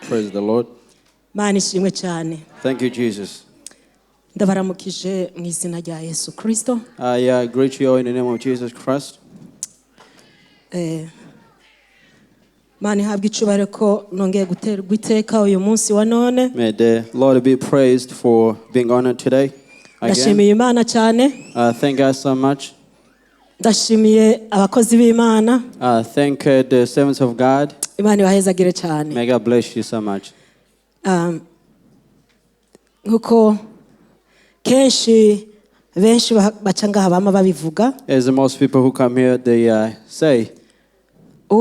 Praise the Lord. Thank you, Jesus. I greet you all in the name of Jesus Christ. May the Lord be praised for being honored today. Again. Thank God so much. Thank the servants of God. May God bless you so much. As most people who come here, they say, the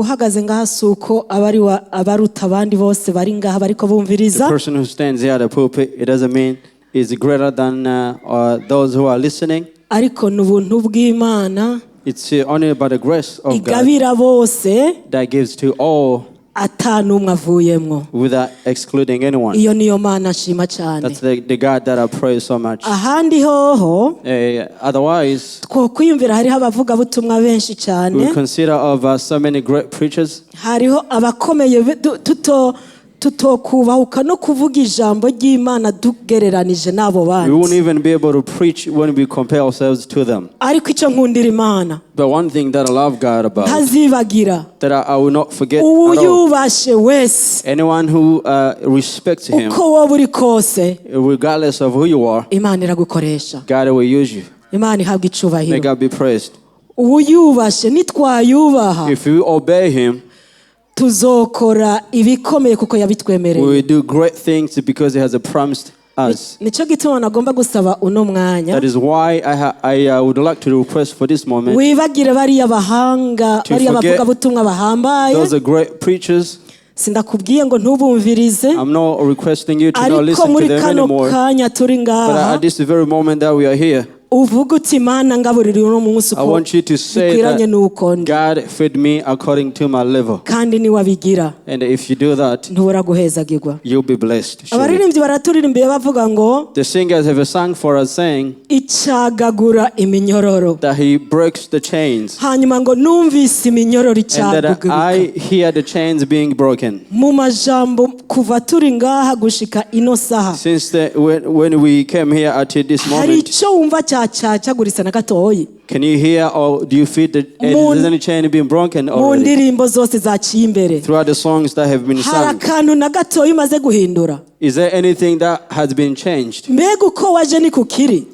person who stands here at the pulpit, it doesn't mean is greater than those who are listening. It's only about the grace of God that gives to all without excluding anyone. That's the God that I praise so much. Otherwise, we consider of so many great preachers. We won't even be able to preach when we compare ourselves to them. But one thing that I love God about, that I will not forget at all. Anyone who respects Him, regardless of who you are, God will use you. May God be praised. If you obey Him, we will do great things because He has promised us. That is why I would like to request for this moment to forget those are great preachers. I'm not requesting you to not listen to them anymore. But at this very moment that we are here, I want you to say that God fed me according to my level. And if you do that, you'll be blessed. The singers have a song for us saying that He breaks the chains. And that I hear the chains being broken. Since when we came here until this moment, can you hear or do you feel that there's any chain being broken already? Throughout the songs that have been sung, is there anything that has been changed?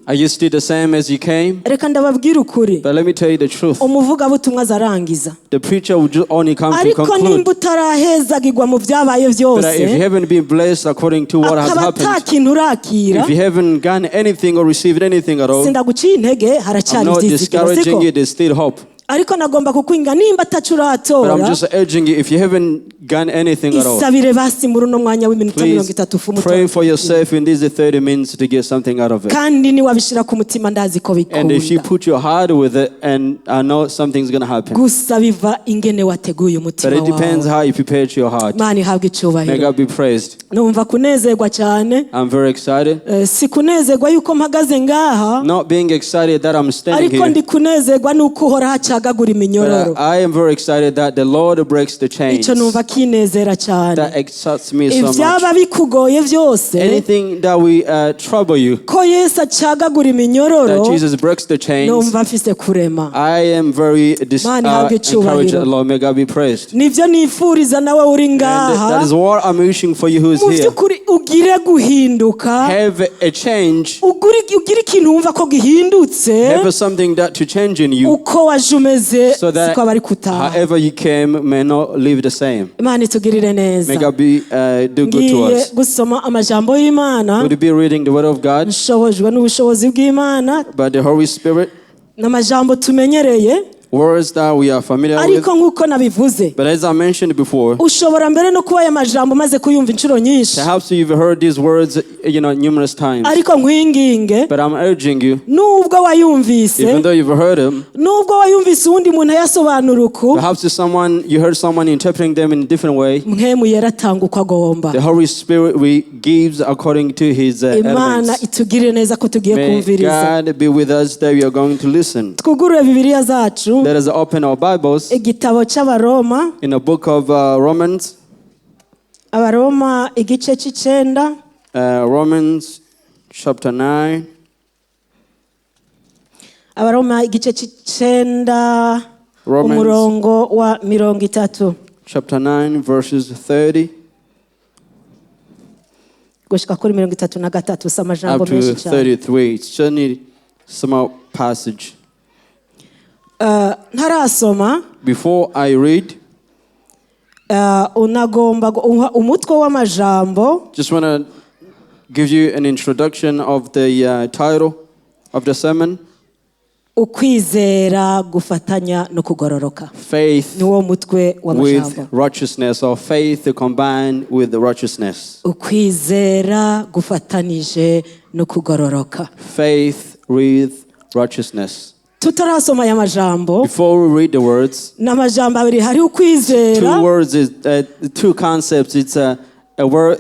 Are you still the same as you came? But let me tell you the truth. The preacher will only come to conclude. But if you haven't been blessed according to what has happened, if you haven't gotten anything or received anything at all, I'm not discouraging you, there's still hope. But I'm just urging you, if you haven't gotten anything at all, please pray for yourself in these 30 minutes to get something out of it. And if you put your heart with it, and I know something's going to happen. But it depends how you prepared your heart. May God be praised. I'm very excited. Not being excited that I'm standing here. But I am very excited that the Lord breaks the chains. That excites me so much. Anything that we trouble you, that Jesus breaks the chains, I am very encouraged. Lord, may God be praised. And that is what I'm wishing for you who is here. Have a change. Have something that to change in you. So that however you came may not live the same. May God be do good to us. Would you be reading the Word of God by the Holy Spirit? Words that we are familiar with. But as I mentioned before, perhaps you've heard these words, numerous times. But I'm urging you, even though you've heard them, perhaps you heard someone interpreting them in a different way. The Holy Spirit gives according to His elements. May God be with us that we are going to listen. Let us open our Bibles in the book of Romans. Abaroma igice c'icenda. Romans chapter 9. Abaroma igice c'icenda umurongo wa 30. Chapter 9 verses 30. Gushika kuri 33 samajambo up to menshi cyane. 33. It's certainly small passage. Ntarasoma. Before I read, unagomba umutwe w'amajambo. Just want to give you an introduction of the title of the sermon. Ukwizera gufatanya no kugororoka. Faith niwo mutwe w'amajambo. With righteousness, or faith combined with the righteousness. Ukwizera gufatanije no kugororoka. Faith with righteousness. Tutarasoma aya majambo. Before we read the words, n'amajambo abiri hari ukwizera. Two words is two concepts. It's a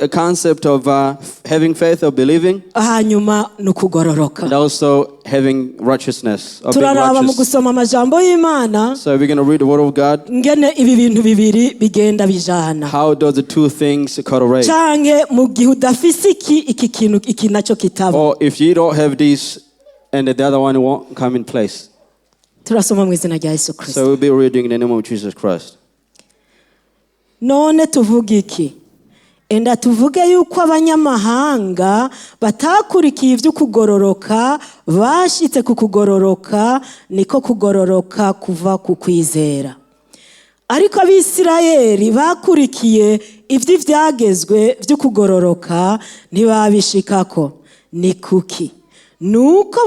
concept of having faith or believing, hanyuma no kugororoka, and also having righteousness or being turaraba mu righteous. gusoma amajambo y'Imana. So we're going to read the word of God. Ngene ibi bintu bibiri bigenda bijana. How does the two things correlate? Canke mu gihe udafise iki kintu iki naco kitaba. Or if you don't have this and the other one won't come in place. Turasoma mu izina rya Yesu Kristo. So we'll be reading in the name of Jesus Christ. None tuvuga iki? Enda tuvuge yuko abanyamahanga batakurikiye ivyo kugororoka bashitse ku kugororoka, niko kugororoka kuva ku kwizera. Ariko abisirayeli bakurikiye ivyo vyagezwe vyo kugororoka ntibabishikako. Ni kuki? Nuko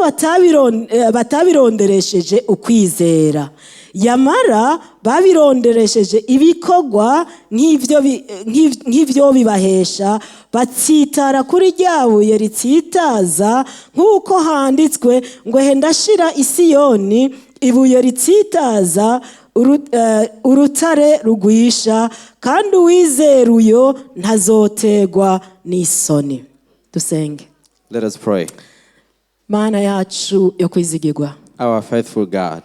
batabironderesheje ukwizera, yamara babironderesheje ibikorwa nk'ivyo bibahesha, batsitara kuri rya buye ritsitaza, nk'uko handitswe ngo hendashira Isiyoni ibuye ritsitaza, urutare rugwisha, kandi uwizera uyo ntazotegwa n'isoni. Dusenge. Let us pray. Mana yacu yo kwizigirwa. Our faithful God.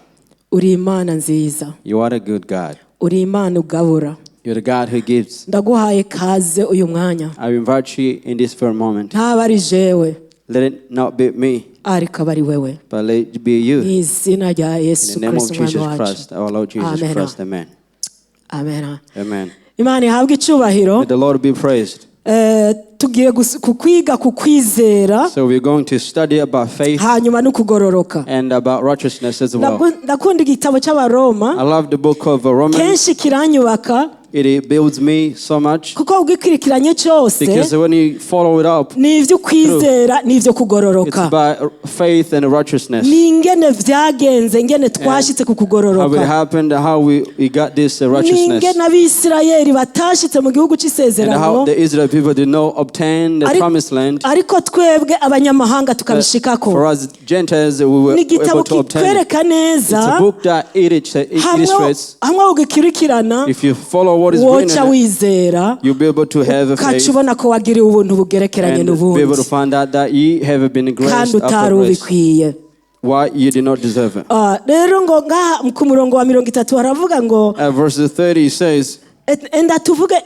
Uri Imana nziza. You are a good God. Uri Imana ugabura. You're the God who gives. Ndaguhaye kaze uyu mwanya. I invite you in this very moment. Ntabari jewe. Let it not be me, ariko bari wewe. but let it be you. Izina rya In Yesu the name of Kristo Jesus umwami wacu. Christ, our Lord Jesus Amen. Christ. Amen. Amen. Amen. Imana ihabwe icubahiro. Let the Lord be praised. Tugiye kukwiga kukwizera. So we're going to study about faith hanyuma no kugororoka. And about righteousness as well. Ndakunda igitabo cy'Abaroma. I love the book of Romans. Kenshi kiranyubaka. It builds me so much. Kuko ugikurikiranye cyose. Because when you follow it up, ni ivyo kwizera, ni ivyo kugororoka. It's by faith and righteousness. Ni ingene vyagenze, ingene twashitse ku kugororoka. How it happened, how we got this righteousness. Ni ingene Abisirayeli batashitse mu gihugu c'isezerano. And how the Israel people did not obtain the promised land. Ariko twebwe abanyamahanga tukabishikako. For us Gentiles, we were able to obtain it. It's a book that illustrates. Hamwe ugikirikirana. If you follow what is written in it, you'll be able to have a faith. Ukacubona ko wagiriye ubuntu bugerekeranye n'ubundi. And be able to find out that you have been graced after grace. Why you did not deserve it. Rero ngo ngaha ku murongo wa 30 haravuga ngo verse 30 says, enda tuvuge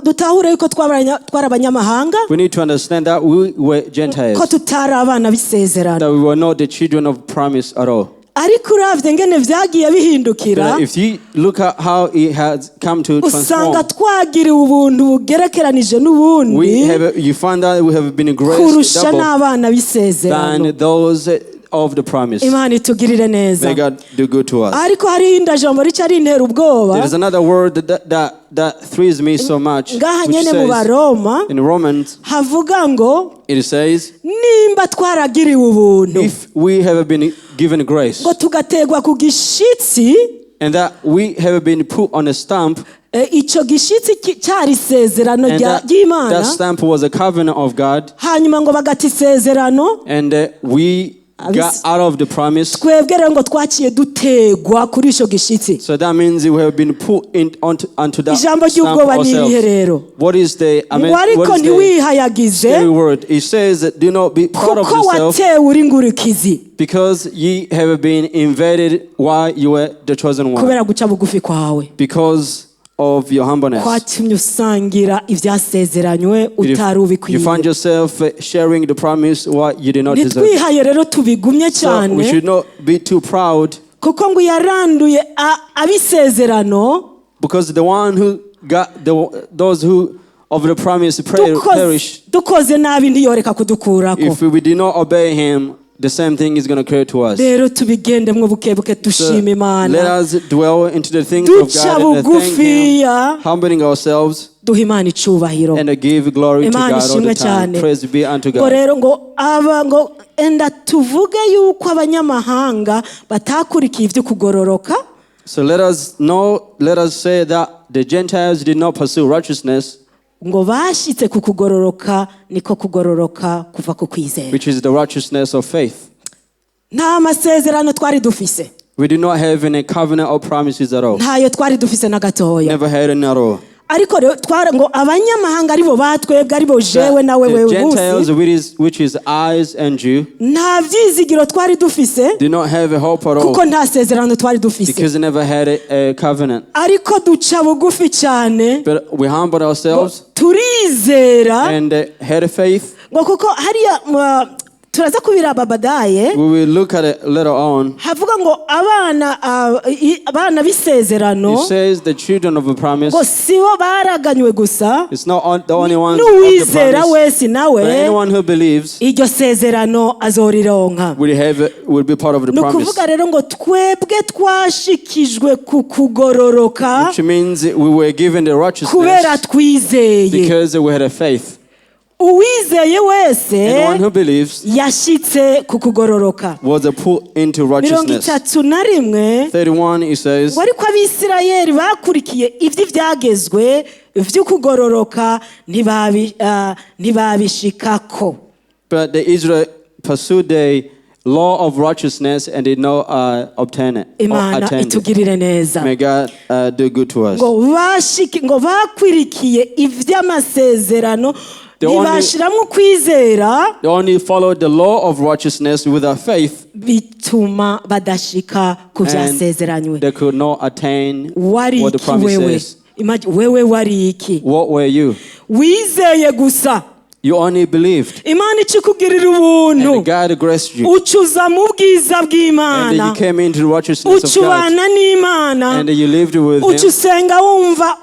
dutahure yuko twarabanyamahanga. We need to understand that we were Gentiles. Ko tutari abana b'isezerano. That we were not the children of promise at all. Ariko uravye ngene vyagiye bihindukira. If you look at how it has come to transform, usanga twagiriye ubuntu bugerekeranije n'ubundi. You find that we have been graced kurusha n'abana b'isezerano. Than those of the promise. Imana itugirire neza. May God do good to us. Ariko hari indajambo rica rintera ubwoba. There is another word that thrills me so much. Ngaha nyene mu Baroma, in Romans, havuga ngo, it says, nimba twaragiriwe ubuntu, if we have been given grace, ngo tugategwa ku gishitsi, and that we have been put on a stamp, ico gishitsi cyari isezerano ry'Imana. That stamp was a covenant of God. Hanyuma ngo bagati isezerano, and we got out of the promise. Twebwe rero ngo twaciye dutegwa kuri ico gishitsi. So that means we have been put onto that ijambo ry'ubwoba n'irihe rero. What is the word? It says that do not be proud of yourself, because ye have been invaded while you were the chosen one. Kubera guca bugufi kwawe. Because of your humbleness. kwatumye usangira ibyasezeranywe utari ubikwiye. You find yourself sharing the promise what you did not deserve. Nitwihaye rero tubigumye cyane. So we should not be too proud. Kuko ngo yaranduye abisezerano. Because the one who got those who of the promise perish. Dukoze nabi ndiyoreka kudukurako. If we did not obey him, the same thing is going to occur to us. Rero tubigende mwo bukebuke dushime Imana. Let us dwell into the things of God and thank him, humbling ourselves. Duha Imana icubahiro. And give glory to God all the time. Praise be unto God. Rero ngo enda tuvuge yuko abanyamahanga batakurikiye ibyo kugororoka. So let us say that the Gentiles did not pursue righteousness. Ngo bashitse ku kugororoka niko kugororoka kuva ku kwizera. Which is the righteousness of faith. Nta masezerano twari dufise. We did not have any covenant or promises at all. Ntayo twari dufise na gatoya. Never had any at all. Ariko twara ngo abanyamahanga aribo batwebwe aribo jewe nawe wewe ubusi. The Gentiles which is eyes and you. Nta vyizigiro twari dufise. Did not have a hope at all. Kuko nta sezerano twari dufise. Because they never had a covenant. Ariko duca bugufi cyane. But we humbled ourselves. Turizera. And had faith. Ngo kuko hariya turaza kubiraba badaye. We will look at it later on. Havuga ngo abana bisezerano. It says the children of the promise. Ngo sibo baraganywe gusa. It's not the only ones of the Nuwizera wese nawe. But anyone who believes. Iryo sezerano azorironka. Will be part of the promise. Nukuvuga rero ngo twebwe twashikijwe ku kugororoka. Which means we were given the righteousness. Kubera twizeye. Because we had a faith. Uwizeye wese anyone who believes yashitse ku kugororoka. Was put into righteousness. 31 it says. Wari ko Abisirayeli bakurikiye ivyo vyagezwe vy'ukugororoka ntibabishikako. But the Israel pursued the law of righteousness and did not obtain it. Imana itugirire neza. May God do good to us. Ngo bakwirikiye ivy'amasezerano. They only followed the law of righteousness without faith. Bituma badashika ku vyasezeranywe. They could not attain what the promise says. Imagine wewe wari iki? What were you? Wizeye gusa. You only believed. Imana ikikugirira ubuntu. And God graced you. Ucuza mu bwiza bw'Imana. And you came into the righteousness of God. Ucubana n'Imana. And you lived with Him. Ucusenga wumva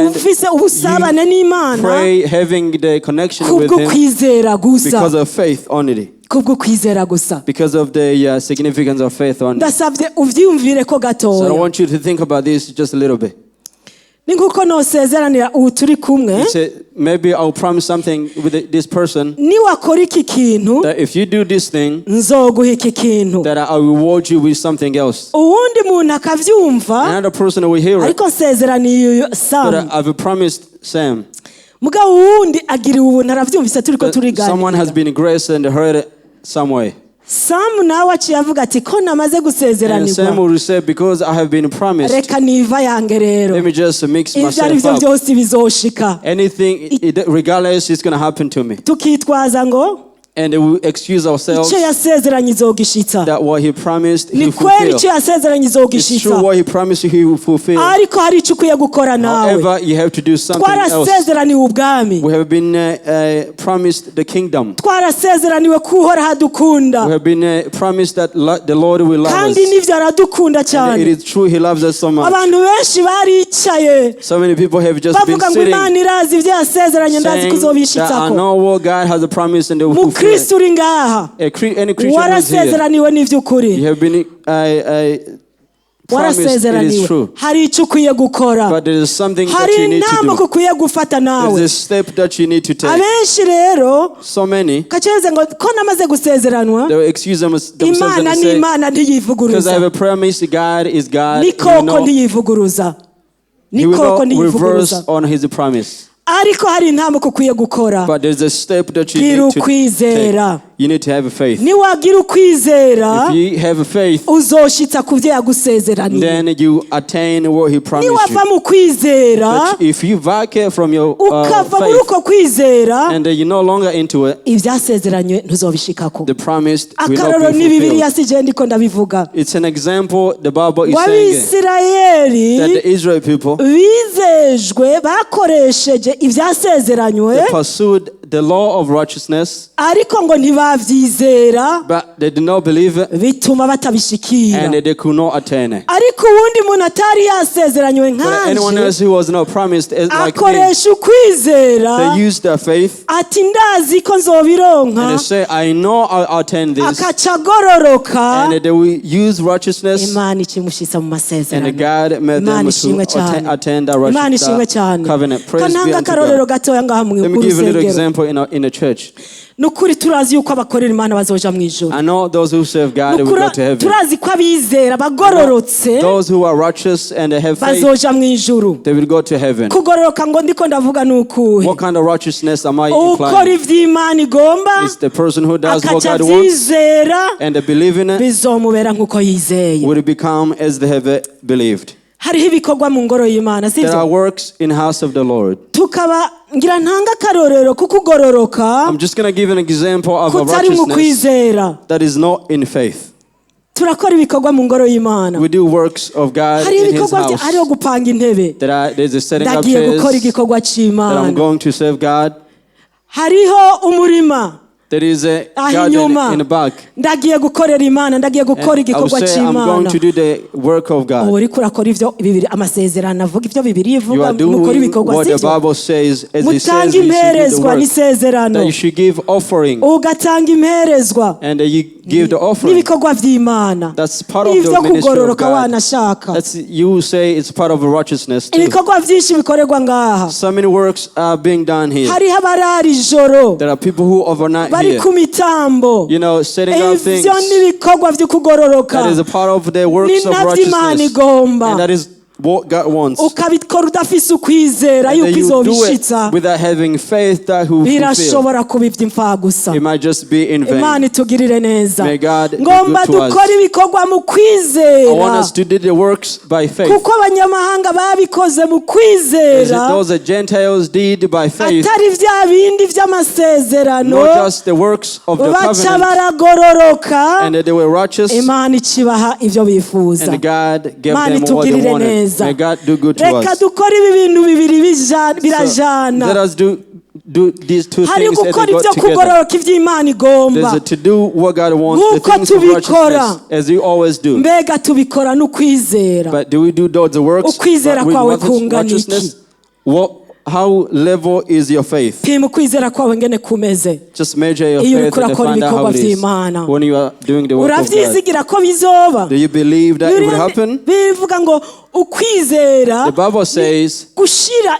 ufise ubusabane n'Imana. Pray having the connection with Him. Kwizera gusa. Because of faith only. Kubwo kwizera gusa. Because of the significance of faith only. Ndasabye uvyumvire ko gatoya. So I want you to think about this just a little bit. Ninguko no sezeranira uturi kumwe. Maybe I'll promise something with this person. Niwakora iki kintu. That if you do this thing. Nzoguha iki kintu. That I will reward you with something else. Uwundi muntu akavyumva. Another person will hear it. Ariko sezeraniye Sam. But I've promised Sam. Muga uwundi agiriwe ubuntu aravyumvise turiko turigana. Someone has been graced and heard it some way. Sam nawe aciye avuga ati ko namaze gusezeranirwa. And Sam will say because I have been promised. Reka niva yange rero. Let me just mix myself up. Byose bizoshika. Anything regardless is going to happen to me. Tukitwaza ngo and we excuse ourselves that what he promised he will fulfill. It's true what he promised he will fulfill. However, you have to do something else. We have been promised the kingdom. We have been promised that the Lord will love us. And it is true he loves us so much. So many people have just been sitting saying that I know what God has promised and they will fulfill. Kristo uri ngaha warasezeraniwe n'ivy'ukuri you have been warasezeraniwe hari icyo ukwiye gukora but there is something that you need to do ukwiye gufata nawe there is a step that you need to take abenshi rero so many kaceze ngo ko namaze gusezeranwa they will excuse themselves and say Imana ntiyivuguruza because I have a promise God is God nikoko ntiyivuguruza nikoko ntiyivuguruza on his promise. Ariko hari intambwe ukwiye gukora. But there's a step that you need to take. You need to have a faith. Niwagira ukwizera, if you have a faith, uzoshitsa kuvyo yagusezeraniye. Then you attain what he promised Niwava mu you. kwizera, But if you vacate from your ukava muri faith, uko kwizera, and you're no longer into it, ivyasezeranywe ntuzobishikako. the promised will not Akaroro be ni Bibiliya fulfilled. sije ndiko ndabivuga. It's an example the Bible is saying that the Israel people, bizejwe bakoresheje ivyasezeranywe, they pursued the law of righteousness, ariko ngo ntibavyizera, but they did not believe it, bituma batabishikira. and they could not attain it. Ariko uwundi muntu atari yasezeranywe But anyone nkanje, else who was not promised like me, akoresha ukwizera, they used their faith, ati ndazi ko nzobironka, and they say, I know I'll attain this, akaca agororoka, and they will use righteousness, Imana ikimushitsa mu masezerano. and God made them Imana to ishimwe cyane. attain that Imana ishimwe righteous cyane. covenant. Praise be Kananga unto akarorero God. gatoya ngaha mu Let me give you a little rusengero. example in a church. Nukuri turazi yuko abakorera Imana bazoja mu ijuru. I know those who serve God will go to heaven. Turazi ko abizera bagororotse Those who are righteous and they have faith, bazoja mu ijuru. they will go to heaven. Kugororoka ngo ndiko ndavuga nukuhe? What kind of righteousness am I Ukora implying? ivy'Imana igomba, It's the person who does what akaca God wants vyizera, and they believe in it, bizomubera nkuko yizeye. will become as they have believed. Hariho ibikorwa mu ngoro y'Imana, There are sivyo? works in the house of the Lord. Tukaba ngira ntanga akarorero kukugororoka I'm just going to give an example of a kutari mu righteousness kwizera. that is not in faith. Turakora ibikorwa mu ngoro y'Imana. We do works of God Hari in His ibikorwa house. hariho gupanga intebe. There's a setting up Ndagiye gukora chairs igikorwa that I'm c'Imana. going to serve God. Hariho umurima There is a aho garden inyuma. in the back. Ndagiye gukorera Imana, ndagiye gukora And I will igikorwa say I'm going c'Imana. to do the work of God. Ubu uriko urakora ivyo bibiri amasezerano avuga ivyo bibiri You ivuga are mukora doing ibikorwa what the sivyo? Bible says, as it says Mutanga you should do the imperezwa work, n'isezerano. that you should give offering, Ugatanga imperezwa and that you give the offering. n'ibikorwa vy'Imana. That's part of the Ivyo ministry of kugororoka God. wanashaka. That's, you say it's part of righteousness too. Ibikorwa vyinshi bikorerwa ngaha. So many works are being done here. Hariho abarara ijoro There are people who overnight bari here, ku mitambo. you know, setting up things. Ivyo n'ibikorwa vyo kugororoka. That is a part of the works Ni of navyo Imana righteousness. igomba. And that is what God wants. Ukabikora udafise ukwizera And yuko then you do izobishitsa, it without having faith that He will fulfill. birashobora kuba ivy'imfagusa. It might just be in vain. Imana itugirire neza. May God do Ngomba good to us. dukora ibikorwa mu I want kwizera, us to do the works by faith. kuko abanyamahanga babikoze mu As kwizera, those the Gentiles did by faith, atari vya bindi vy'amasezerano, not just the works of the baca covenant, baragororoka, and that they were righteous, Imana ikibaha ivyo bifuza. and God gave Imana them what they itugirire wanted. neza. May God do good to Reka us. dukore ibi bintu bibiri So, let birajana. us do these two Hari things as they gukora go ivyo together. kugororoka ivy'Imana igomba. There's a to do what God wants, the Nk'uko things of tubikora. righteousness, as you always do. Mbega tubikora n'ukwizera. But do we do those works Ukwizera with kwawe kungana iki? righteousness? How level is your faith? Pima ukwizera kwawe ngene kumeze. Just measure your Iyo faith uriko and urakora find out how ibikorwa it is vy'Imana. when you are doing the work of God. Uravyizigira ko bizoba. Do you believe that it will happen? Bivuga ngo ukwizera The Bible says gushira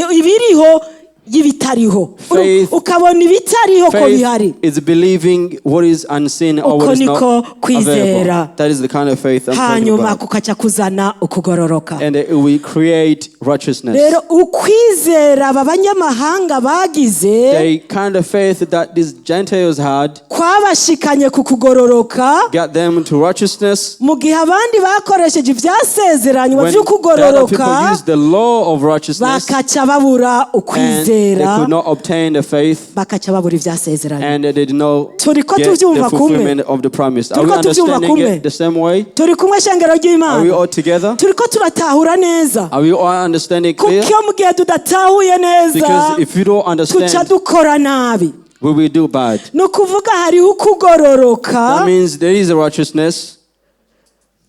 ibiriho y'ibitariho. Faith- Ukabona ibitariho ko bihari. faith is believing what is unseen or Uko what is niko not kwizera. available. That is the kind of faith I'm talking Hanyuma about. kukaca kuzana ukugororoka. And it will create righteousness. Rero ukwizera aba banyamahanga bagize The kind of faith that these Gentiles had kwabashikanye ku kugororoka, got them to righteousness. mu gihe abandi bakoresheje ivyasezeranywa When the other people vy'ukugororoka used the law of righteousness bakaca babura and ukwizera, they could not obtain the faith, bakaca babura ivyasezeranywa. and they did not Turiko get the tuvyumva fulfillment of the promise. Are we Turiko tuvyumva understanding kumwe. it the same way? Turi kumwe shengero Are we ry'Imana, all together? turiko turatahura neza, Are we all understanding clear? kuko mu gihe tudatahuye neza Because if you don't tuca understand, dukora nabi. we will do bad. Ni ukuvuga hariho ukugororoka That means there is a righteousness,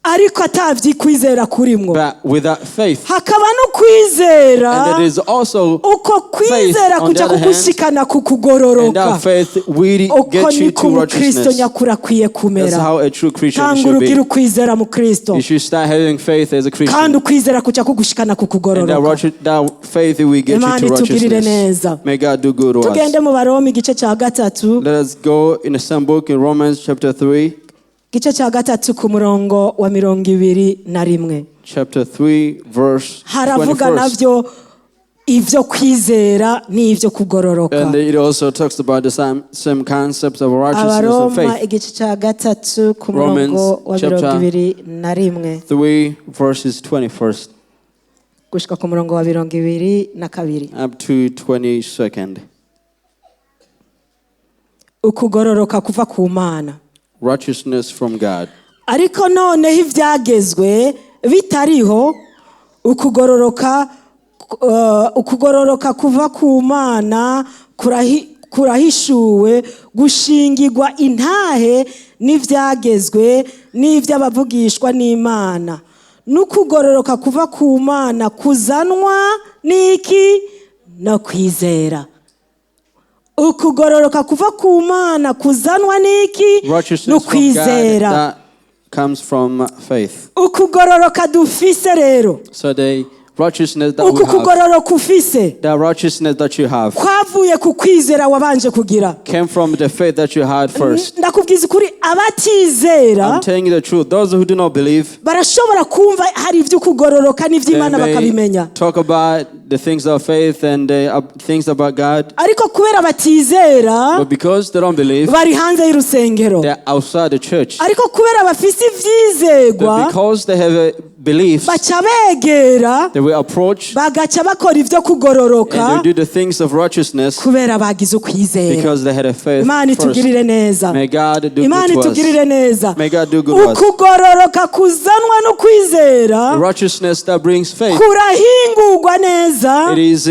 ariko atavyikwizera kurimwo, but without faith. hakaba no kwizera, And there is also uko kwizera on the kuja other hand, kugushikana ku and kugororoka. that faith will Uko get you niko to umukristo righteousness. nyakuri akwiye That's kumera. how a true Christian Tanga should urugire be. ukwizera mu Kristo, You should start having faith as a kandi Christian. ukwizera kuja kugushikana ku And kugororoka. that faith will get Imana you to itugirire righteousness. neza. May God do good to us. Tugende mu Baroma igice cya gatatu, Let us go in the same book in Romans chapter 3. igice cya gatatu ku murongo wa 21. Chapter 3 verse Haravuga 21. navyo ivyo kwizera n'ivyo kugororoka. And it also talks about the same concepts of righteousness and faith. Abaroma igice ca gatatu ku murongo wa 21 3 verses 21 gushika ku murongo wa 22 up to 22nd. Ukugororoka kuva ku Mana. Righteousness from God. Ariko noneho ivyagezwe bitariho, ukugororoka kuva ku Mana kurahishuwe gushingirwa intahe n'ivyagezwe n'ivy'abavugishwa n'Imana. N'ukugororoka kuva ku Mana kuzanwa n'iki? No kwizera. Ukugororoka kuva ku Mana kuzanwa n'iki? No kwizera. That comes from faith. Ukugororoka dufise rero. So the righteousness that we have, the righteousness that you have, kwavuye ku kwizera wabanje kugira. Came from the faith that you had first. Ndakubwiza ukuri abatizera, I'm telling you the truth. Those who do not believe, barashobora kumva hari ivyo kugororoka n'ivy'Imana bakabimenya. Talk about the things of faith and things about God. Ariko kubera batizera, but because they don't believe, bari hanze y'urusengero. They're outside the church. Ariko kubera bafise ivyizegwa, because they have a belief, baca begera, they will approach, bagaca bakora ivyo kugororoka, and they do the things of righteousness, kubera bagize ukwizera. because they had a faith Imana itugirire neza. May God do Imana good to itugirire neza. us. May God do good to us. Ukugororoka kuzanwa no kwizera, the righteousness that brings faith, kurahingurwa neza, it is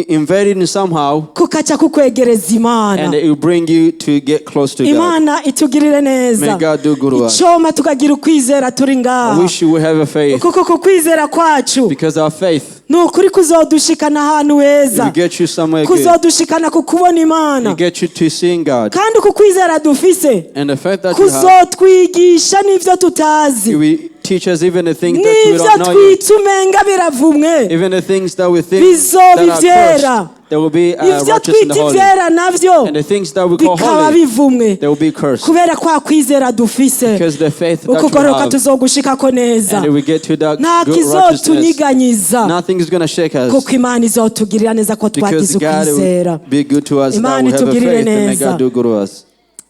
invaded somehow, kukaca kukwegereza Imana, and it will bring you to get close to Imana God. itugirire neza. May God do good to us. Icoma tukagira ukwizera turi ngaha. I wish you would have a faith, kuko kukwizera kwacu, because our faith, nukuri kuzodushikana ahantu heza, will get you somewhere good. Kuzodushikana kukubona Imana, Will get you to seeing God. kandi kukwizera dufise, And the fact that you have, kuzotwigisha n'ivyo tutazi, it will teach us even the things that we don't know yet. twitumenga biravumwe, Even the things that we think bizoba that are ivyera. cursed, there will be ivyo righteous in the twita holy. ivyera navyo And the things that we call bikaba holy, bivumwe, they will be cursed. kubera kwa kwizera dufise. Because the faith that you Ukugoroka have, tuzogushikako neza, and we get to that nta good righteousness, kizotunyiganyiza, nothing is going to shake us. kuko Imana izotugirira neza ko Because twagize God ukwizera. will be good to us, that Imana we have a itugirire faith, and may neza. God do good to us.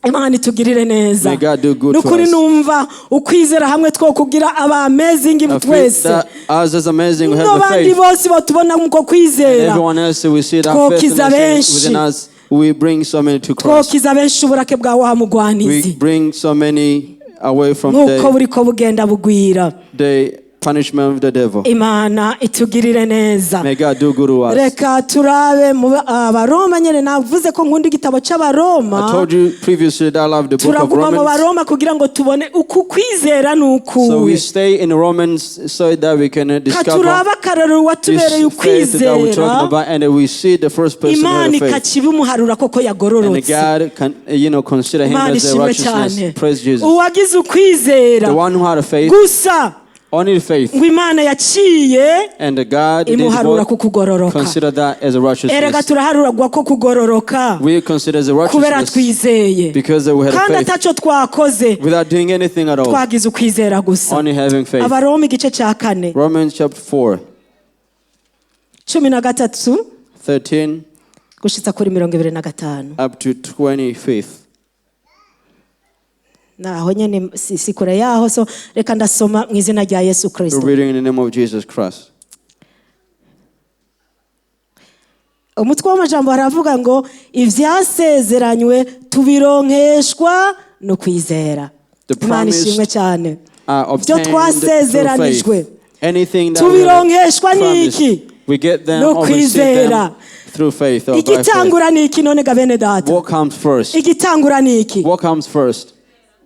Imana itugirire neza. May God do good to Nukuri us. numva ukwizera hamwe two kugira aba amazing I feel twese. that ours is amazing, we have a Nobandi faith. bose botubona muko And kwizera. everyone else, we see that faith Twokiza benshi. within us. We bring so many to Christ. Twokiza benshi uburake bwa wa We mugwanizi. bring so many away from Nuko buriko bugenda bugwira. the punishment of the devil. Imana itugirire neza. May God do good to us. Reka turabe mu Baroma nyene navuze ko nkunda igitabo c'Abaroma. I told you previously that I love the book of Turaguma mu Romans. Baroma kugira ngo tubone uku kwizera nuku. So we stay in Romans so that we can discover Katuraba karero watubereye this faith that we're talking ukwizera. about, and we see the first person who Imana had faith. ikaciba umuharura koko And yagororotse. God can, consider him Imana as a ishimwe righteousness. cyane. Praise Jesus. Uwagize ukwizera The one who had a faith, gusa only faith, ngo Imana yaciye and the God did imuharura both kukugororoka. consider that as a Erega righteousness. turaharuragwa ko kugororoka We consider as a kubera righteousness twizeye, because we had a kandi faith ataco twakoze, without doing anything at all, twagize ukwizera gusa. only having faith. Abaroma igice ca 4 Romans chapter 4, 13 13 gushitsa kuri 25. up to 25th. Naho nyene si kure yaho, so reka ndasoma mu izina rya Yesu We're Kristo. reading in the name of Jesus Christ. Umutwe w'amajambo haravuga ngo ivyasezeranywe tubironkeshwa no kwizera. The Imana ishimwe promised cyane. are Byo obtained through twasezeranijwe faith. Anything that we have tubironkeshwa promised, niki? we get them No or receive kwizera. them through faith or by faith. Igitangura niki none ga bene data? What comes first? Igitangura niki? What comes first?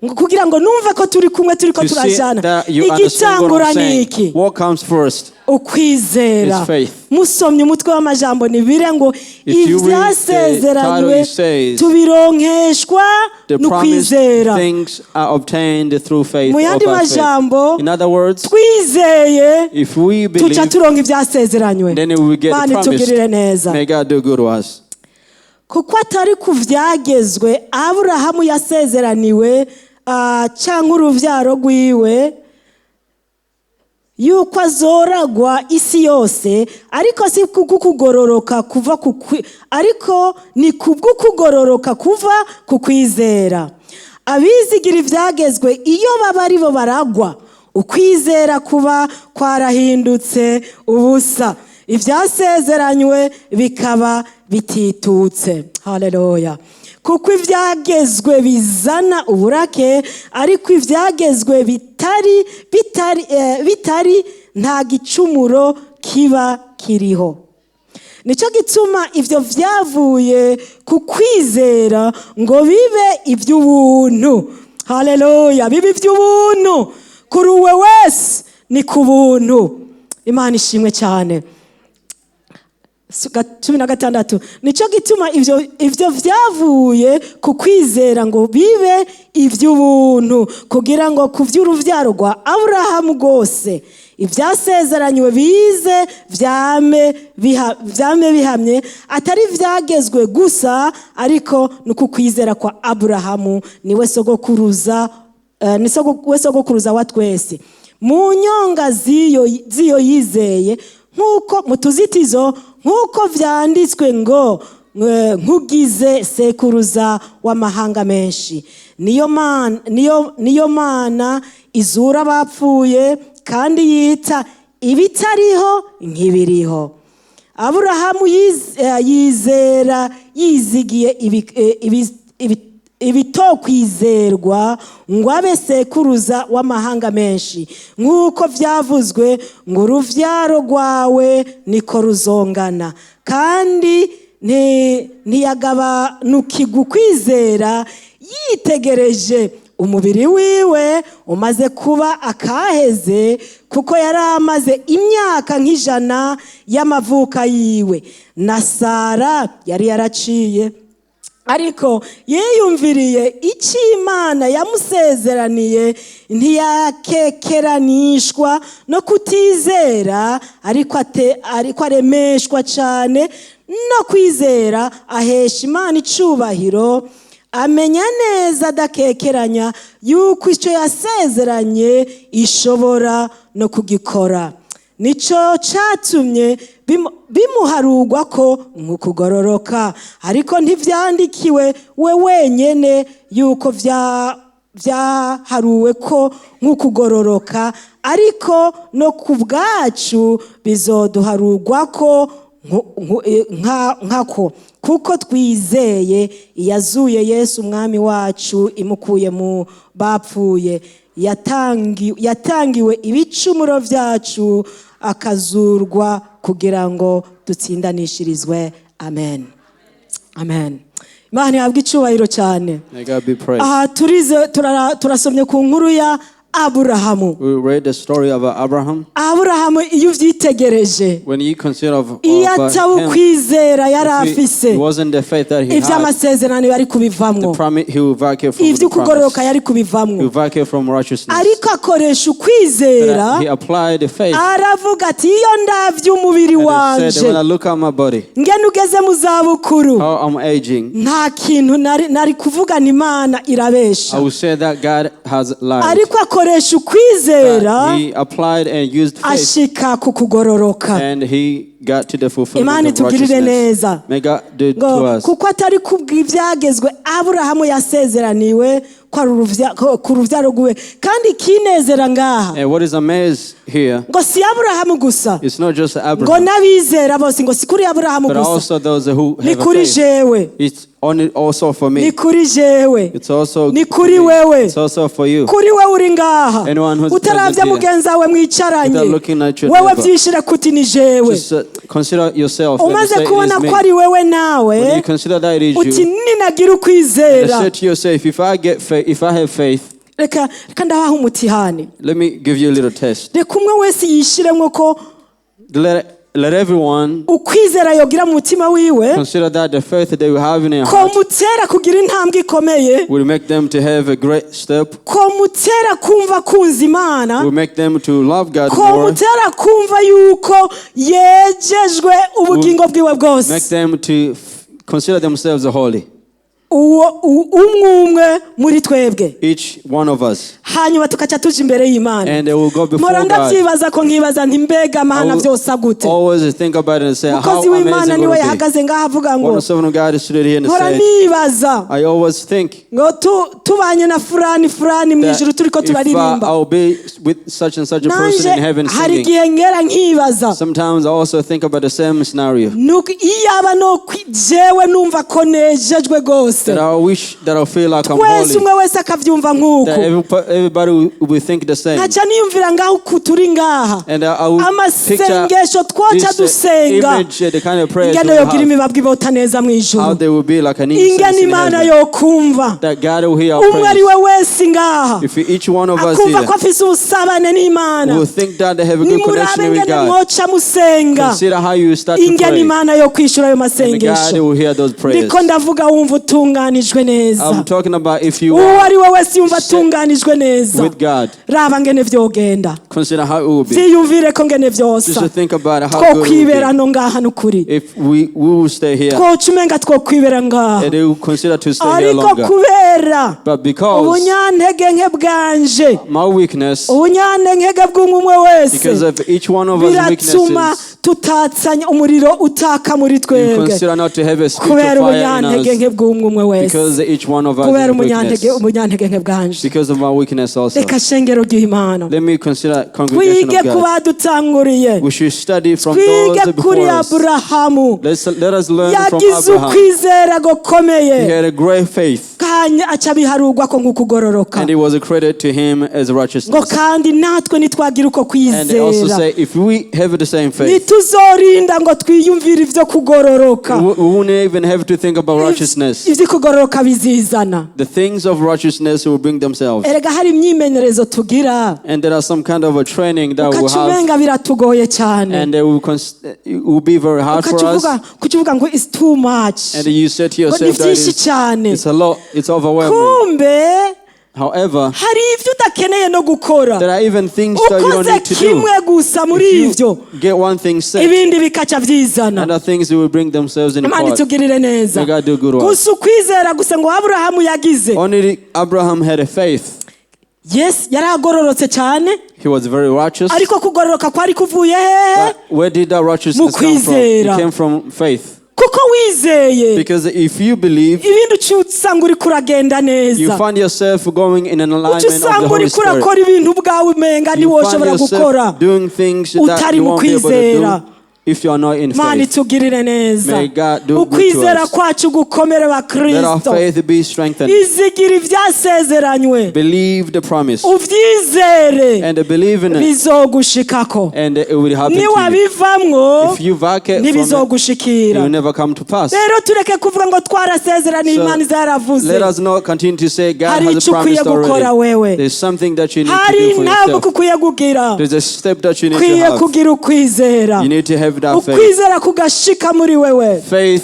Kugira ngo numve ko turi kumwe turiko To see turajana. that you understand what Igitangura I'm saying. niki? What comes first? Ukwizera. Is faith. Musomye umutwe w'amajambo nibire ngo If you read the ivyasezeranywe title, it says, tubironkeshwa The no promised kwizera. things are obtained through faith Mu or yandi by faith. majambo, In other words, twizeye if we tuca believe, turonka ivyasezeranywe. then we will get the Mana itugirire promise. neza. May God do good to us. Kuko atari ku vyagezwe Aburahamu yasezeraniwe canke uruvyaro rwiwe yuko azoragwa isi yose, ariko si kubw'ukugororoka kuva ariko ni kubw'ukugororoka kuva ku kwizera. Abizigira ivyagezwe iyo baba ari bo baragwa, ukwizera kuba kwarahindutse ubusa, ivyasezeranywe bikaba bititutse. Haleluya. Kuko ivyagezwe bizana uburake, ariko ivyagezwe bitari nta gicumuro kiba kiriho. Nico gituma ivyo vyavuye ku kwizera ngo bibe ivy'ubuntu. Haleluya. Bibe ivy'ubuntu kuri uwe wese, ni ku buntu. Imana ishimwe cyane. 16. Nico gituma ivyo vyavuye ku kwizera ngo bibe ivy'ubuntu, kugira ngo kuvy'uruvyaro rwa Aburahamu rwose ivyasezeranywe bize vyame bihamye, atari vyagezwe gusa, ariko nuko kwizera kwa Aburahamu niwe sogokuruza wa twese. Mu nyonga ziyo yizeye, nkuko mutuzitizo, nkuko vyanditswe ngo nkugize sekuruza w'amahanga menshi. Niyo mana izura abapfuye, kandi yita ibitariho nk'ibiriho. Aburahamu yizera yizigiye ibitokwizerwa ngo abe sekuruza w'amahanga menshi, nk'uko vyavuzwe ngo uruvyaro rwawe niko ruzongana. Kandi ntiyagabanukirwa ukwizera yitegereje umubiri wiwe umaze kuba akaheze, kuko yari amaze imyaka nk'ijana y'amavuka yiwe, na Sara yari yaraciye. Ariko yiyumviriye icyo Imana yamusezeraniye, ntiyakekeranishwa no kutizera, ariko aremeshwa cyane no kwizera, ahesha Imana icubahiro, amenya neza adakekeranya yuko icyo yasezeranye ishobora no kugikora. Nico catumye bimuharugwa ko nk'ukugororoka, ariko ntivyandikiwe we wenyene yuko vyaharuwe ko nk'ukugororoka, ariko no ku bwacu bizoduharugwa ko nkako, kuko twizeye iyazuye Yesu umwami wacu imukuye mu bapfuye, yatangiwe ibicumuro vyacu, akazurwa kugira ngo dutsindanishirizwe. Amen. Amen. Imana yabwe icubahiro cyane. Aha turasomye ku nkuru ya Aburahamu. We read the story of Abraham. Aburahamu iyo uvyitegereje, when you consider of kwizera yari afise, it wasn't the faith that he had. Ivy'amasezerano yari kubivamwo. The promise he will vacate from. Ivy'ukugororoka yari kubivamwo. He will vacate from righteousness. Ariko akoresha ukwizera. He applied the faith. Aravuga ati iyo ndavye umubiri wanje, when I look at my body, ngene ugeze mu zabukuru, how I'm aging, nta kintu nari kuvuga ni Imana irabesha. I will say that God has lied. Ariko akoresha ukwizera, he applied and used faith, ashika ku kugororoka, and he got to the fulfillment Imana of righteousness. May God do it to us. Kuko atari kubw'ivyagezwe Aburahamu yasezeraniwe ku ruvyaro rwiwe, kandi kinezera ngaha. And what is amazed here, ngo si Aburahamu gusa, it's not just Abraham, ngo n'abizera bose, ngo si kuri Aburahamu gusa, but also those who have ni kuri jewe, it's only also for me, ni kuri jewe, it's also ni kuri wewe, it's also for you, kuri wewe uri ngaha, utaravya mugenza we mwicaranye, wewe vyishira kuti ni jewe. Just consider yourself. Umaze kubona ko ari wewe nawe, when you consider that it is uti you, ninagira ukwizera, say to yourself, if I have faith, reka ndabaha umutihani. Let me give you a little test. Reka umwe wese yishiremwo ko let everyone ukwizera yogira mu mutima wiwe, consider that the faith that they will have in their ko heart mutera kugira intambwe ikomeye, will make them to have a great step, ko mutera kumva kunza Imana, will make them to love God ko more, mutera kumva yuko yejejwe ubugingo bwiwe bwose, make them to consider themselves holy. umwe muri twebwe. Each one of us. Hanyuma tukaca tuje imbere y'Imana. And they will go before God. Ndavyibaza ko nkibaza nti mbega Mana vyose gute. Always think about it and say how amazing w'Imana niwe yahagaze ngaha avuga ngo. One servant of God is stood here and said. I always think. Ngo tubanye na fulani mu ijuru turiko turaririmba. I'll be with such and such a person in heaven singing. Hari gihe ngera nkibaza. Sometimes I also think about the same scenario. Nuko iyaba no jewe numva ko nejejwe gose. That I wish that I feel like I'm holy. Twese umwe wese akavyumva nkuko. Everybody will think the same. Naca niyumvira ngaho kuturi ngaha. And I will amasengesho twoca dusenga. The kind of prayers ingene yogira imibabwi bota neza mu ijuru. How they will be like an incense ingene Imana yokumva. That God will hear our prayers. Umwe ari we wese ngaha. If each one of us here. Akumva ko afise usabane n'Imana. Will think that they have a good connection with God. Mwoca musenga. Consider how you start to pray. Ingene Imana yo kwishura ayo masengesho. And God will hear those prayers. Ndiko ndavuga wumva utunganijwe neza. I'm talking about if you are we wese yumva tunganijwe neza. With God. Raba ngene vyogenda. Consider how it will be. Vyiyumvire ko ngene vyosa. Just to think about how good it will be. Twokwibera no ngaha nukuri. If we will stay here. Twocumenga twokwibera ngaha. And they will consider to stay here longer. Ariko kubera. But because ubunyantege nke bwanje. My weakness. Ubunyantege bw'umwe wese. Because of each one of us weaknesses. Tutatsanya umuriro utaka muri twebwe. You consider not to have a spiritual fire in us. Because each one of us is weakness. Because of our weakness also. Let me consider congregation of God. We should study from those before us. Let us learn from Abraham. He had a great faith. And it was accredited to him as righteousness. And they also say if we have the same faith, we won't even have to think about righteousness. The things of righteousness will bring themselves. And there are some kind of a training that we have. And it will be very hard for us. It's too much. And you said to yourself that it's a lot, it's overwhelming. However, there are even things that you don't need to do. If you get one thing set, other things will bring themselves in part. May God do good work. Only Abraham had a faith. Yes, he was very righteous. But where did that righteousness come from? It came from faith. Because if you believe, you find yourself going in an alignment of the Holy Spirit. You find yourself doing things that you won't be able to do if you are not in faith. May God do good to us. Let our faith be strengthened. Believe the promise. And believe in it. And it will happen to you. If you vacate from it, it will never come to pass. So let us not continue to say God has promised already. There's something that you need to do for yourself. There's a step that you need to have. You need to have that faith.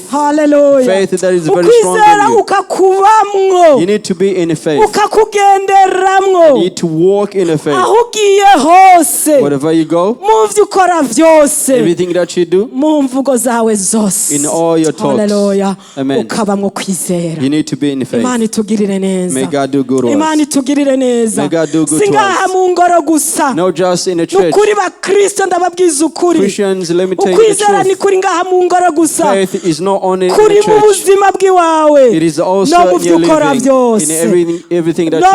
Hallelujah. Faith that is very strong in you. You need to be in faith. You need to walk in faith. Wherever you go, everything that you do, in all your thoughts, amen. You need to be in faith. May God do good works. May God do good to us. Not just in the church. Christians, let me tell you the truth. Faith is not only in the church. It is also in your living, in everything that you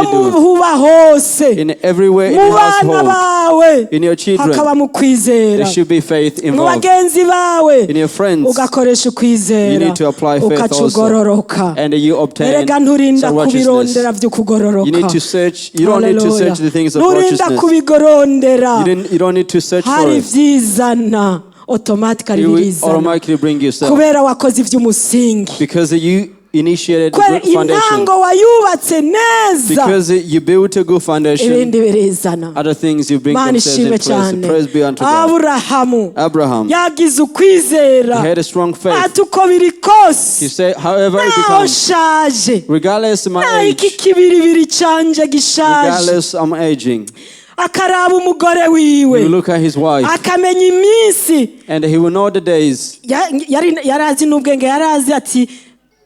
do, in everywhere in your household, in your children. There should be faith involved. In your friends, you need to apply faith also. And you obtain some righteousness. You need to search. You don't need to search the things of righteousness. You don't need to search for it. Automatically bring yourself. Because you initiated a good foundation. Because you built a good foundation. Other things you bring themselves in place. Praise be unto God. Abraham, he had a strong faith. He said, however it becomes, regardless of my age, regardless I'm aging, akaraba umugore wiwe. He will look at his wife. Akamenya iminsi. And he will know the days. Yarazi n'ubwenge, yarazi ati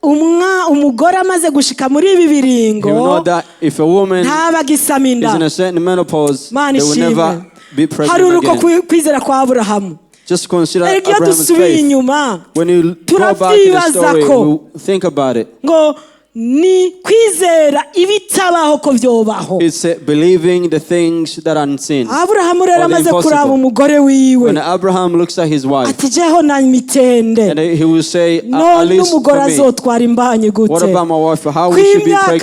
umugore amaze gushika muri ibi biringo, you know that if a woman ntabagisama inda. is in a certain menopause, they will never be pregnant haruruko again. kwizera kwa Aburahamu. Just consider Abraham's faith. When you go back to the story, you think about it. Ni kwizera ibitabaho ko vyobaho. It's believing the things that are unseen. Abrahamu rero amaze kuraba umugore wiwe. When Abraham looks at his wife, ati jeho na mitende, and he will say, at least for me, what about my wife? How will she be pregnant?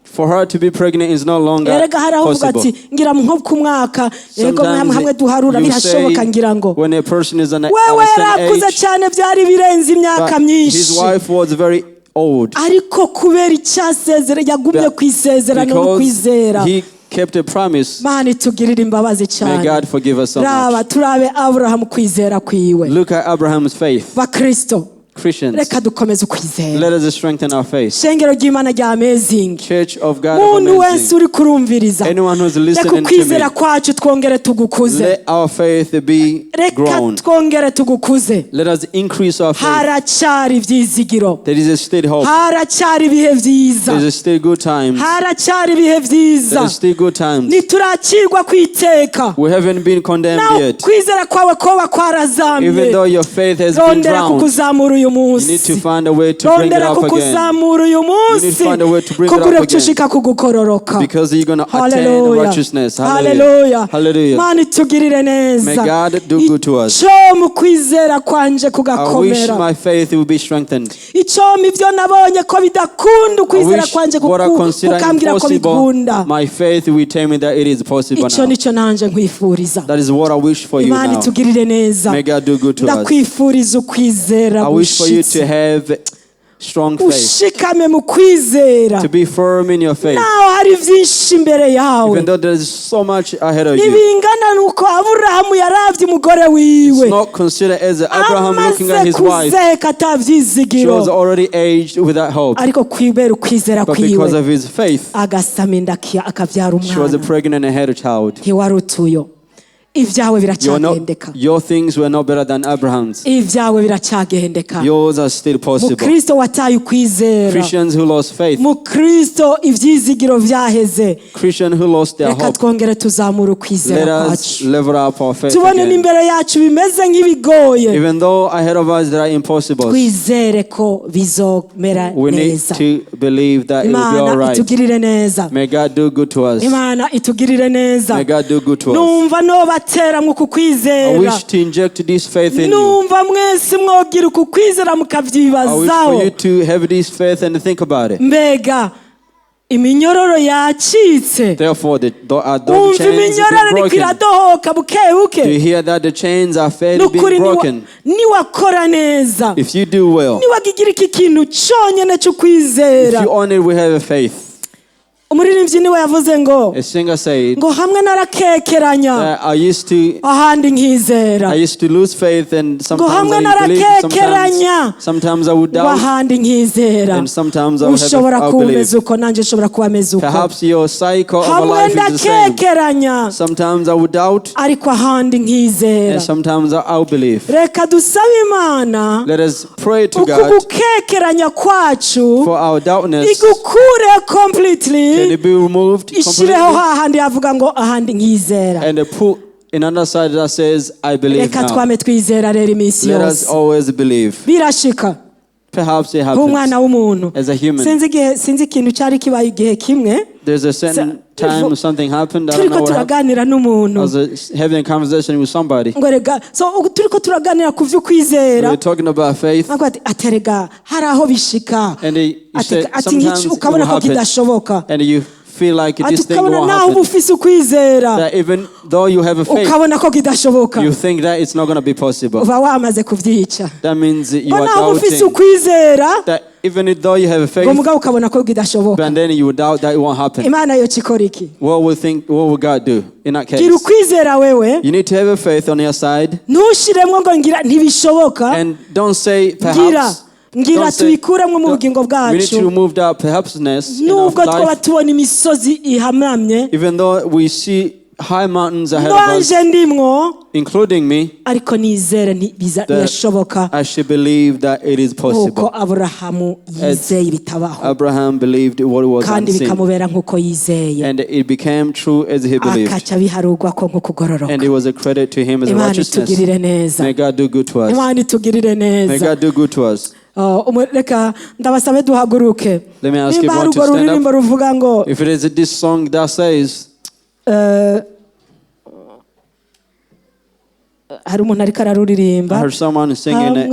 For her to be pregnant is no longer possible. Sometimes you say when a person is an age, but his wife was very old. Because he kept a promise. May God forgive us so much. Look at Abraham's faith. Christians, let us strengthen our faith. Church of God is amazing. Anyone who's listening to me, let our faith be grown. Let us increase our faith. There is still hope. There is still good times. There is still good times. We haven't been condemned yet. Even though your faith has been drowned, you need to find a way to bring it up again. You need to find a way to bring it up again. Because you're going to attain righteousness. Hallelujah. Hallelujah. May God do good to us. I wish my faith will be strengthened. I wish what I consider impossible, my faith will tell me that it is possible now. That is what I wish for you now. May God do good to us. I wish for you to have strong faith, to be firm in your faith, even though there is so much ahead of you. It's not considered as Abraham looking at his wife. She was already aged without hope, but because of his faith, she was pregnant and had a child. Your things were not better than Abraham's. Yours are still possible. Christians who lost faith, Christians who lost their hope, let us level up our faith again. Even though ahead of us there are impossibles, we need to believe that it will be all right. May God do good to us. May God do good to us. I wish to inject this faith in you. I wish for you to have this faith and think about it. Therefore, those chains are broken. Do you hear that the chains are fairly being broken? If you do well, if you only will have a faith. A singer said, I used to lose faith, and sometimes I believe, sometimes I would doubt, and sometimes I would believe. Perhaps your cycle of life is the same. Sometimes I would doubt, and sometimes I will believe. Let us pray to God for our doubtness. Can it be removed completely? And put in another side that says, I believe now. Let us always believe. Perhaps it happens as a human. There's a certain time something happened. I don't know what happened. I was having a conversation with somebody. We were talking about faith. And he said sometimes it will happen. And you feel like this thing won't happen. That even though you have a faith, you think that it's not going to be possible. That means you are doubting that even though you have a faith, and then you will doubt that it won't happen. What will God do in that case? You need to have a faith on your side. And don't say perhaps. We need to remove that perhapsness in our life. Even though we see high mountains ahead of us, including me, that I should believe that it is possible. As Abraham believed what was unseen, and it became true as he believed, and it was a credit to him as a righteousness. May God do good to us. May God do good to us. Let me ask you one to stand up. If it is this song that says, I heard someone singing it.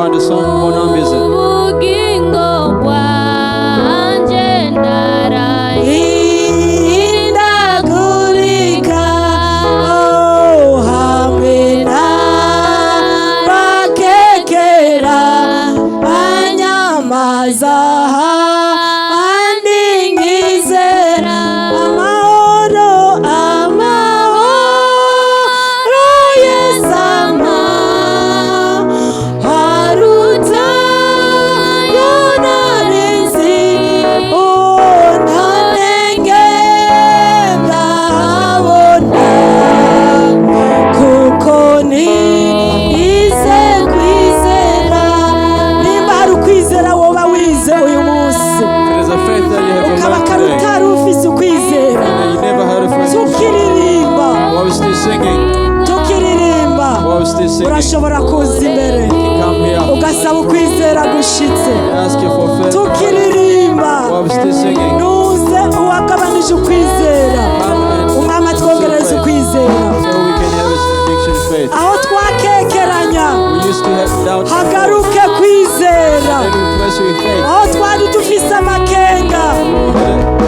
Find a song, what number is it? urashobora kuza imbere ugasaba ukwizera gushitse tukiririmba nuze uwagabanije ukwizera umwami atwongereza ukwizera aho twakekeranya hagaruke kwizera aho twari dufise amakenga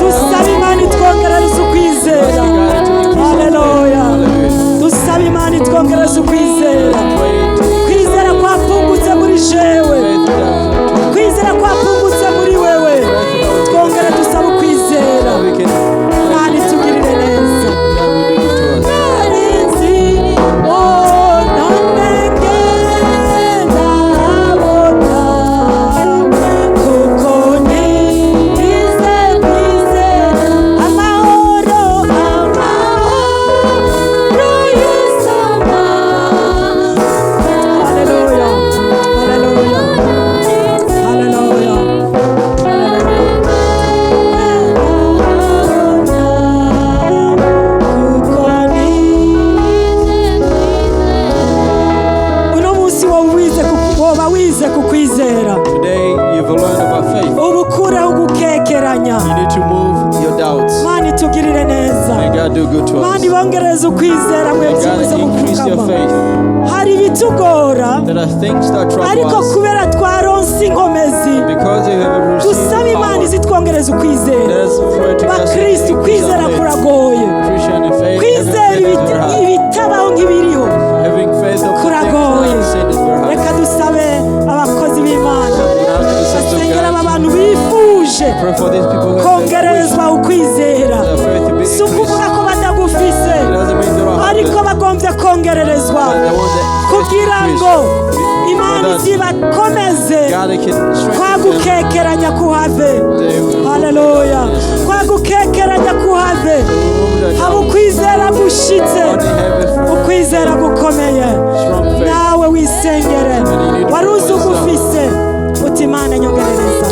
dusaba Imana itwongereza ukwizera. Haleluya. Dusaba Imana itwongereza ukwizera. Kwizera kwapungutse muri jewe, kwizera kwapungutse muri wewe, twongere dusaba ukwizera. Imana itugirire neza. Mani bongereza ukwizera mwebyibuze mukukama. Hari bitugora ariko kubera twaronse inkomezi dusaba Imana zitwongereza ukwizera. Bakristo kwizera kuragoye, kwizera ibitabaho nk'ibiriho kuragoye. Reka dusabe abakozi b'Imana basengera aba bantu bifuje kongerezwa ukwizera. Si ukuvuga ko badagufise ariko bagombye kongererezwa kugira ngo Imana zibakomeze kwagukekeranya kuhave. Haleluya. Kwagukekeranya kuhave, haba ukwizera gushitse, ukwizera gukomeye. Nawe wisengere waruzi ugufise uti Imana nyongerereza.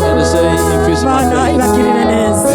Imana ibagirire neza.